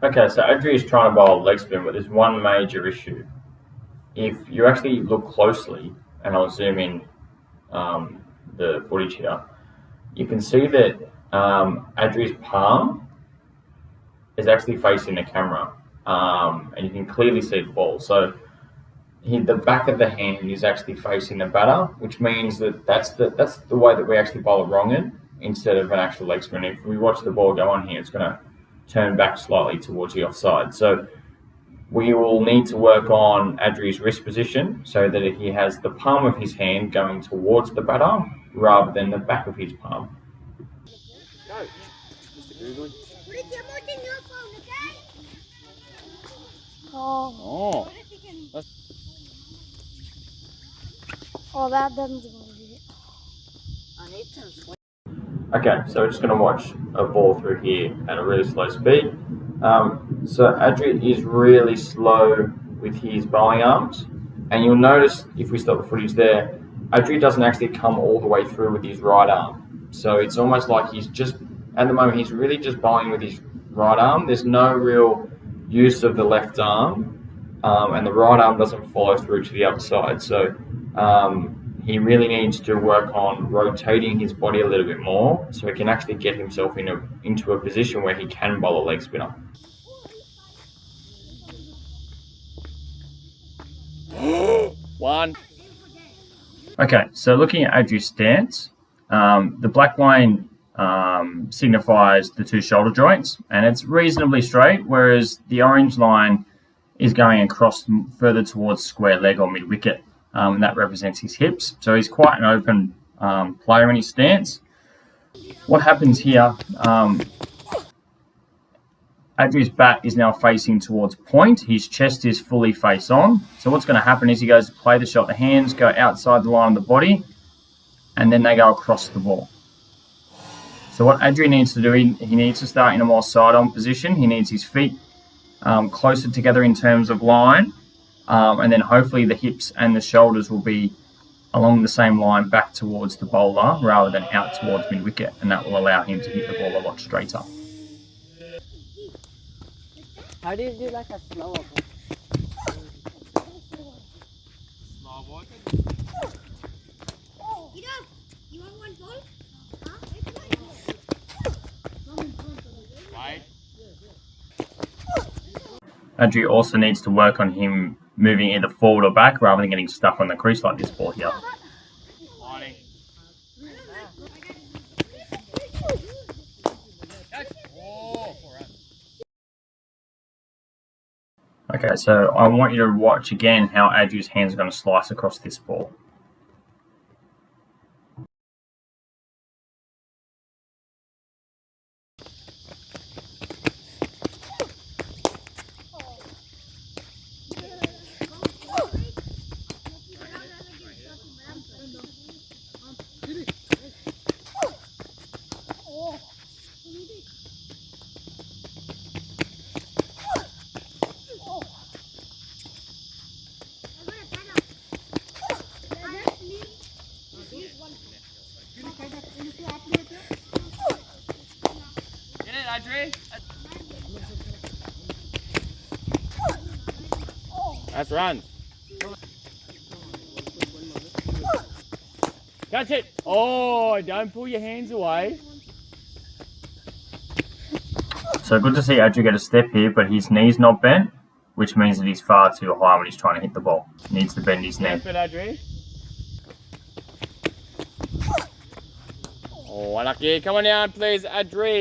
Okay, so Adri is trying to bowl a leg spin, but there's one major issue. If you actually look closely, and I'll zoom in the footage here, you can see that Adri's palm is actually facing the camera, and you can clearly see the ball. So the back of the hand is actually facing the batter, which means that that's the way that we actually bowl a wrong end instead of an actual leg spin. If we watch the ball go on here, it's going to turn back slightly towards the offside. So we will need to work on Adri's wrist position so that he has the palm of his hand going towards the batter rather than the back of his palm. Go, Mr. Googly. Oh, that doesn't do it. I need to. Okay, so we're just going to watch a ball through here at a really slow speed. So Adri is really slow with his bowling arms, and you'll notice if we stop the footage there, Adri doesn't actually come all the way through with his right arm. So it's almost like he's just, at the moment, he's really just bowling with his right arm. There's no real use of the left arm, and the right arm doesn't follow through to the other side. So he really needs to work on rotating his body a little bit more so he can actually get himself into a position where he can bowl a leg spinner. One. Okay, so looking at Adri's stance, the black line signifies the two shoulder joints, and it's reasonably straight, whereas the orange line is going across further towards square leg or mid-wicket, and that represents his hips. So he's quite an open player in his stance. What happens here, Adri's bat is now facing towards point. His chest is fully face on. So what's going to happen is he goes to play the shot. The hands go outside the line of the body, and then they go across the ball. So what Adri needs to do, he needs to start in a more side-on position. He needs his feet closer together in terms of line, and then hopefully the hips and the shoulders will be along the same line back towards the bowler rather than out towards mid-wicket, and that will allow him to hit the ball a lot straighter. How do you do like a slower ball? Small one. You want one ball? Right. Adri also needs to work on him moving either forward or back rather than getting stuck on the crease like this ball here. Lining. Okay, so I want you to watch again how Adri's hands are going to slice across this ball. Get it, Adri. That's run. Catch it. Oh, don't pull your hands away. So good to see Adri get a step here, but his knee's not bent, which means that he's far too high when he's trying to hit the ball. He needs to bend his knee. Effort, Adri. Oh, unlucky. Come on down, please, Adri.